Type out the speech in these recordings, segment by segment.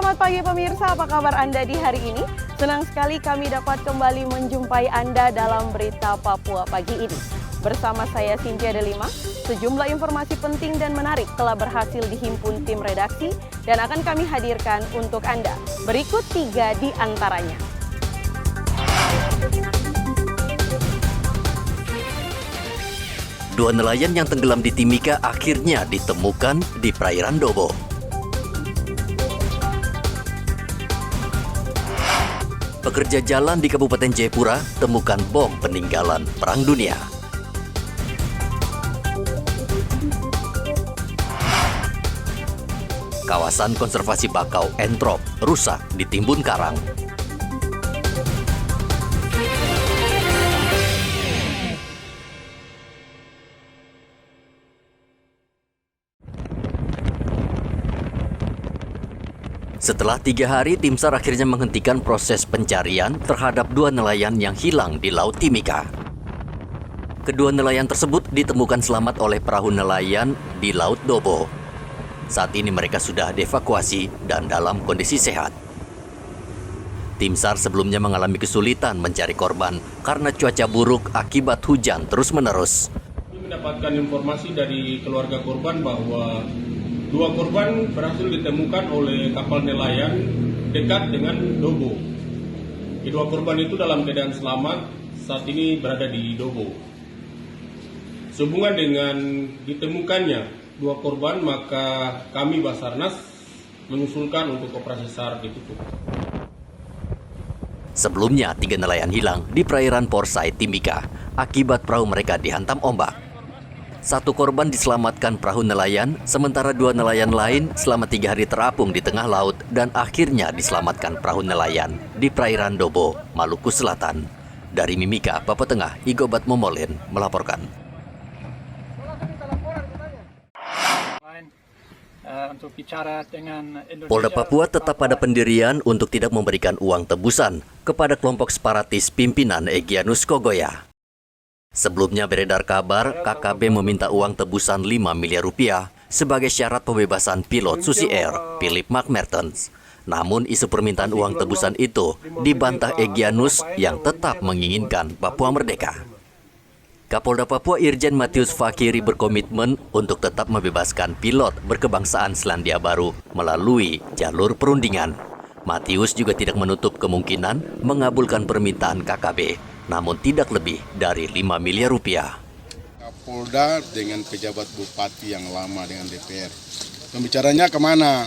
Selamat pagi pemirsa, apa kabar Anda di hari ini? Senang sekali kami dapat kembali menjumpai Anda dalam Berita Papua pagi ini. Bersama saya Cynthia Delima, sejumlah informasi penting dan menarik telah berhasil dihimpun tim redaksi dan akan kami hadirkan untuk Anda. Berikut 3 di antaranya. Dua nelayan yang tenggelam di Timika akhirnya ditemukan di perairan Dobo. Pekerja jalan di Kabupaten Jayapura temukan bom peninggalan Perang Dunia. Kawasan konservasi bakau Entrop rusak ditimbun karang. Setelah 3 hari, tim SAR akhirnya menghentikan proses pencarian terhadap 2 nelayan yang hilang di Laut Timika. Kedua nelayan tersebut ditemukan selamat oleh perahu nelayan di Laut Dobo. Saat ini mereka sudah dievakuasi dan dalam kondisi sehat. Tim SAR sebelumnya mengalami kesulitan mencari korban karena cuaca buruk akibat hujan terus-menerus. Mendapatkan informasi dari keluarga korban bahwa 2 korban berhasil ditemukan oleh kapal nelayan dekat dengan Dobo. Kedua korban itu dalam keadaan selamat, saat ini berada di Dobo. Sehubungan dengan ditemukannya 2 korban, maka kami Basarnas mengusulkan untuk operasi SAR ditutup. Sebelumnya, 3 nelayan hilang di perairan Porsai Timika akibat perahu mereka dihantam ombak. 1 korban diselamatkan perahu nelayan, sementara 2 nelayan lain selama 3 hari terapung di tengah laut dan akhirnya diselamatkan perahu nelayan di perairan Dobo, Maluku Selatan. Dari Mimika, Papua Tengah, Igobat Momolin melaporkan. Polda Papua tetap pada pendirian untuk tidak memberikan uang tebusan kepada kelompok separatis pimpinan Egyanus Kogoya. Sebelumnya beredar kabar KKB meminta uang tebusan 5 miliar rupiah sebagai syarat pembebasan pilot Susi Air, Philip McMertens. Namun isu permintaan uang tebusan itu dibantah Egyanus yang tetap menginginkan Papua merdeka. Kapolda Papua Irjen Matius Fakiri berkomitmen untuk tetap membebaskan pilot berkebangsaan Selandia Baru melalui jalur perundingan. Matius juga tidak menutup kemungkinan mengabulkan permintaan KKB, namun tidak lebih dari 5 miliar rupiah. Kapolda dengan pejabat bupati yang lama dengan DPR. Pembicaranya kemana?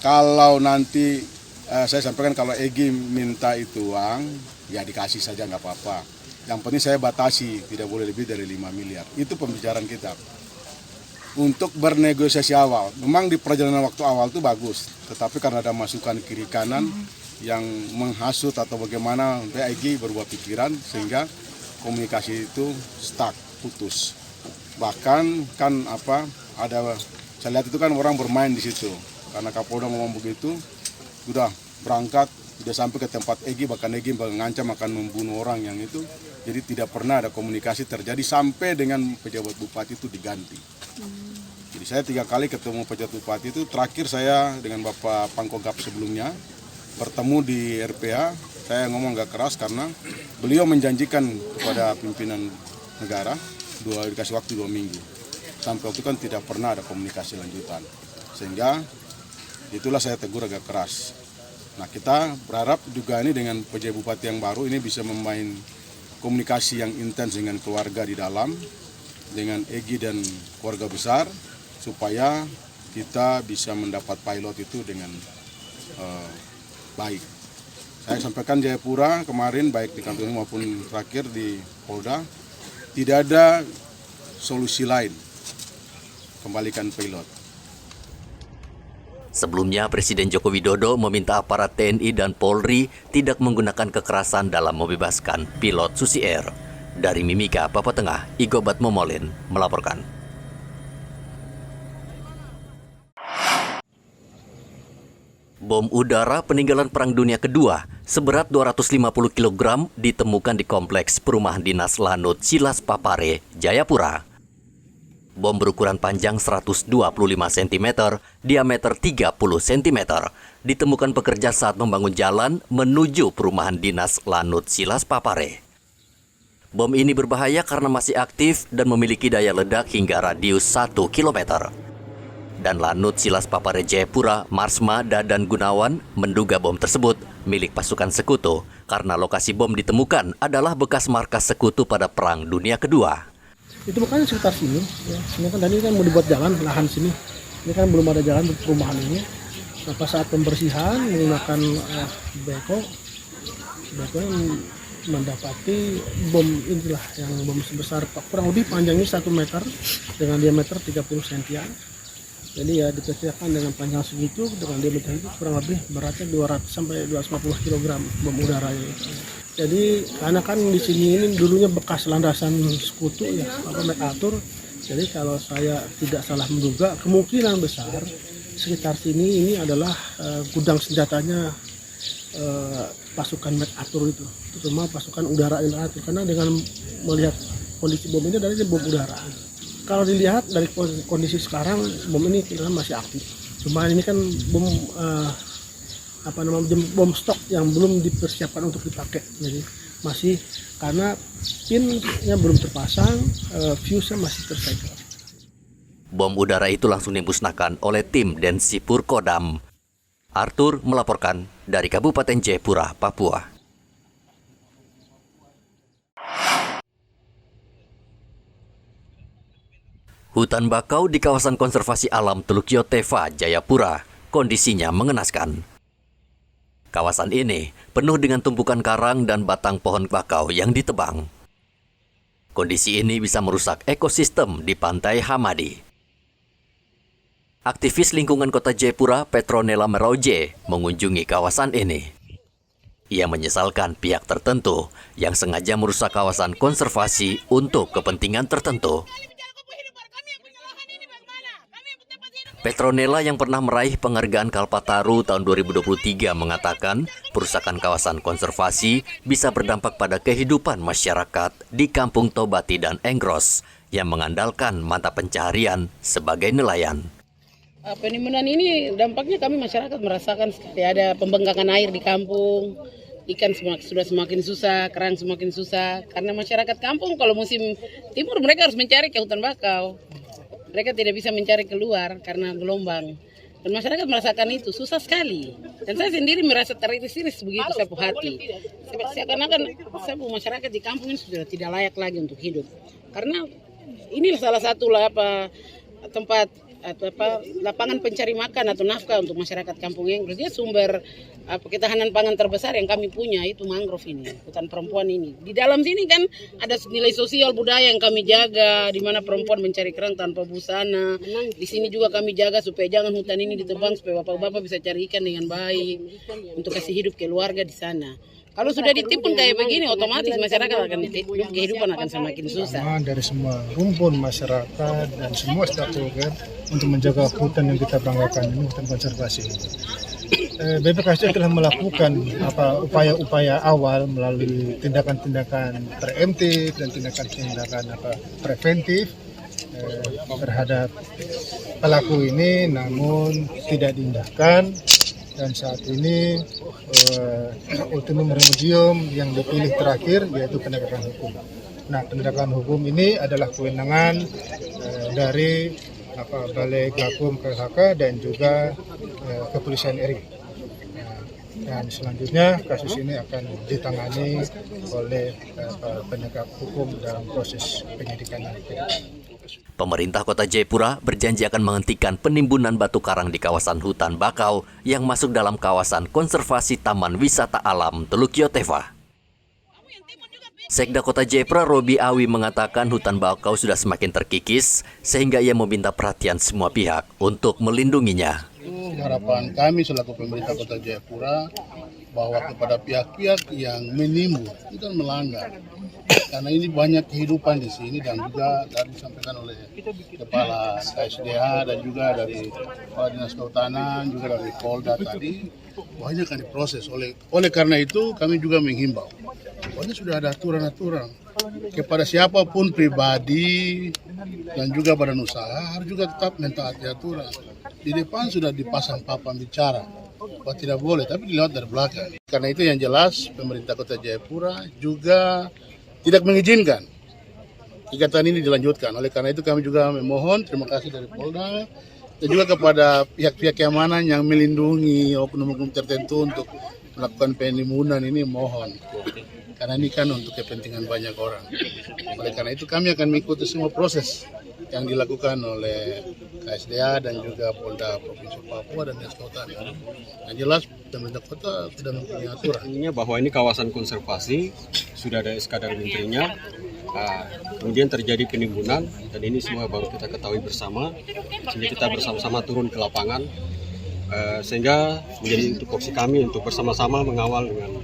Kalau nanti saya sampaikan kalau Egi minta itu uang, ya dikasih saja nggak apa-apa. Yang penting saya batasi, tidak boleh lebih dari 5 miliar. Itu pembicaraan kita. Untuk bernegosiasi awal, memang di perjalanan waktu awal itu bagus. Tetapi karena ada masukan kiri kanan yang menghasut atau bagaimana, Egi berubah pikiran sehingga komunikasi itu stuck, putus. Bahkan kan saya lihat itu kan orang bermain di situ. Karena Kapolda ngomong begitu, sudah berangkat, sudah sampai ke tempat Egi, bahkan Egi mengancam akan membunuh orang yang itu. Jadi tidak pernah ada komunikasi terjadi sampai dengan pejabat bupati itu diganti. Jadi saya 3 kali ketemu pejabat bupati itu, terakhir saya dengan Bapak Pangkogap sebelumnya, bertemu di RPA, saya ngomong agak keras karena beliau menjanjikan kepada pimpinan negara dikasih waktu 2 minggu. Sampai waktu kan tidak pernah ada komunikasi lanjutan. Sehingga itulah saya tegur agak keras. Nah kita berharap juga ini dengan PJ Bupati yang baru ini bisa memain komunikasi yang intens dengan keluarga di dalam, dengan Egi dan keluarga besar, supaya kita bisa mendapat pilot itu dengan baik. Saya sampaikan Jayapura kemarin, baik di kantor maupun terakhir di Polda, tidak ada solusi lain, kembalikan pilot. Sebelumnya, Presiden Joko Widodo meminta aparat TNI dan Polri tidak menggunakan kekerasan dalam membebaskan pilot Susi Air. Dari Mimika, Papua Tengah, Igobat Momolin melaporkan. Bom udara peninggalan Perang Dunia Kedua seberat 250 kg ditemukan di kompleks perumahan dinas Lanut Silas Papare, Jayapura. Bom berukuran panjang 125 cm, diameter 30 cm, ditemukan pekerja saat membangun jalan menuju perumahan dinas Lanut Silas Papare. Bom ini berbahaya karena masih aktif dan memiliki daya ledak hingga radius 1 km. Dan Lanut Silas Papare Jayapura, Marsma, Dadan Gunawan menduga bom tersebut milik pasukan sekutu karena lokasi bom ditemukan adalah bekas markas sekutu pada Perang Dunia Kedua. Itu makanya sekitar sini, ya. Ini kan tadi kan mau dibuat jalan lahan sini. Ini kan belum ada jalan untuk perumahan ini. Nah, pas saat pembersihan menggunakan beko mendapati bom inilah yang bom sebesar kurang lebih panjangnya 1 meter dengan diameter 30 cm. Jadi ya diperkirakan dengan panjang segitu dengan diameter itu kurang lebih beratnya 200 sampai 250 kg bom udara ini. Jadi karena kan di sini ini dulunya bekas landasan sekutu ya, MacArthur. Jadi kalau saya tidak salah menduga kemungkinan besar sekitar sini ini adalah gudang senjatanya pasukan MacArthur itu, terutama pasukan udara MacArthur. Karena dengan melihat kondisi bom ini adalah bom udara. Kalau dilihat dari kondisi sekarang bom ini masih aktif. Cuma ini kan bom bom stok yang belum dipersiapkan untuk dipakai, jadi masih karena pinnya belum terpasang, fuse-nya masih tersegel. Bom udara itu langsung dimusnahkan oleh tim Densipur Kodam. Arthur melaporkan dari Kabupaten Jayapura, Papua. Hutan bakau di kawasan konservasi alam Teluk Yotefa, Jayapura, kondisinya mengenaskan. Kawasan ini penuh dengan tumpukan karang dan batang pohon bakau yang ditebang. Kondisi ini bisa merusak ekosistem di Pantai Hamadi. Aktivis lingkungan Kota Jayapura, Petronella Meroje, mengunjungi kawasan ini. Ia menyesalkan pihak tertentu yang sengaja merusak kawasan konservasi untuk kepentingan tertentu. Petronella yang pernah meraih penghargaan Kalpataru tahun 2023 mengatakan perusakan kawasan konservasi bisa berdampak pada kehidupan masyarakat di Kampung Tobati dan Enggros yang mengandalkan mata pencaharian sebagai nelayan. Penimbunan ini dampaknya kami masyarakat merasakan seperti ada pembengkakan air di kampung, ikan sudah semakin susah, kerang semakin susah, karena masyarakat kampung kalau musim timur mereka harus mencari ke hutan bakau. Mereka tidak bisa mencari keluar karena gelombang. Dan masyarakat merasakan itu, susah sekali. Dan saya sendiri merasa teriris-iris begitu saya hati. Seakan-akan masyarakat di kampung ini sudah tidak layak lagi untuk hidup. Karena inilah salah satu tempat lapangan pencari makan atau nafkah untuk masyarakat kampung Enggros. Dia sumber ketahanan pangan terbesar yang kami punya itu mangrove ini, hutan perempuan ini. Di dalam sini kan ada nilai sosial budaya yang kami jaga, di mana perempuan mencari kerang tanpa busana. Di sini juga kami jaga supaya jangan hutan ini ditebang supaya bapak-bapak bisa cari ikan dengan baik untuk kasih hidup keluarga di sana. Kalau sudah ditimbun kayak begini, otomatis masyarakat akan kehidupan akan semakin susah. Dari semua rumpun masyarakat dan semua stakeholder untuk menjaga hutan yang kita banggakan ini, hutan konservasi. BPKSDA telah melakukan upaya-upaya awal melalui tindakan-tindakan preemptif dan tindakan-tindakan preventif terhadap pelaku ini, namun tidak diindahkan. Dan saat ini ultimum remedium yang dipilih terakhir yaitu penegakan hukum. Nah, penegakan hukum ini adalah kewenangan dari Balai Gakum KHK dan juga Kepolisian RI. Dan selanjutnya kasus ini akan ditangani oleh penegak hukum dalam proses penyidikan. Pemerintah Kota Jayapura berjanji akan menghentikan penimbunan batu karang di kawasan hutan bakau yang masuk dalam kawasan konservasi Taman Wisata Alam Teluk Yotefa. Sekda Kota Jayapura Robi Awi mengatakan hutan bakau sudah semakin terkikis sehingga ia meminta perhatian semua pihak untuk melindunginya. Harapan kami selaku pemerintah Kota Jayapura bahwa kepada pihak-pihak yang menimbun dan melanggar, karena ini banyak kehidupan di sini dan juga tadi disampaikan oleh Kepala KSDH dan juga dari Kepala Dinas Kehutanan juga dari Polda tadi banyak kan diproses oleh karena itu kami juga menghimbau bahwa sudah ada aturan-aturan kepada siapapun pribadi dan juga badan usaha harus juga tetap mentaati aturan. Di depan sudah dipasang papan bicara apa tidak boleh, tapi dilihat dari belakang. Karena itu yang jelas pemerintah Kota Jayapura juga tidak mengizinkan kegiatan ini dilanjutkan. Oleh karena itu kami juga memohon terima kasih dari Polda dan juga kepada pihak-pihak keamanan yang melindungi oknum-oknum tertentu untuk melakukan penimbunan ini, mohon. Karena ini kan untuk kepentingan banyak orang. Oleh karena itu kami akan mengikuti semua proses yang dilakukan oleh KSDA dan juga Polda Provinsi Papua dan Dinas Kehutanan. Yang jelas pemerintah kota sudah mempunyai aturan. Artinya bahwa ini kawasan konservasi, sudah ada SK dari menterinya, kemudian terjadi penimbunan dan ini semua baru kita ketahui bersama, sehingga kita bersama-sama turun ke lapangan, sehingga menjadi tupoksi kami untuk bersama-sama mengawal dengan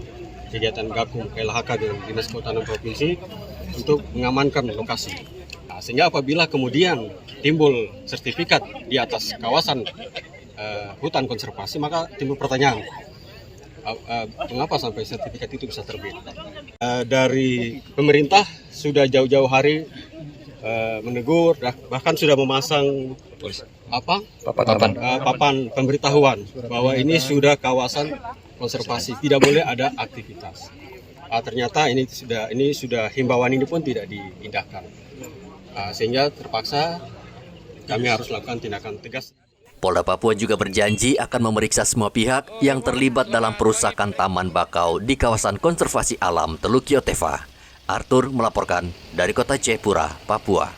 kegiatan Gakum KLHK dengan Dinas Kehutanan Provinsi untuk mengamankan lokasi. Sehingga apabila kemudian timbul sertifikat di atas kawasan hutan konservasi, maka timbul pertanyaan, mengapa sampai sertifikat itu bisa terbit? Dari pemerintah sudah jauh-jauh hari menegur, bahkan sudah memasang papan pemberitahuan bahwa ini sudah kawasan konservasi, tidak boleh ada aktivitas. Ternyata ini sudah himbauan ini pun tidak diindahkan. Sehingga terpaksa kami harus lakukan tindakan tegas. Polda Papua juga berjanji akan memeriksa semua pihak yang terlibat dalam perusakan taman bakau di kawasan konservasi alam Teluk Yoteva. Arthur melaporkan dari Kota Jayapura, Papua.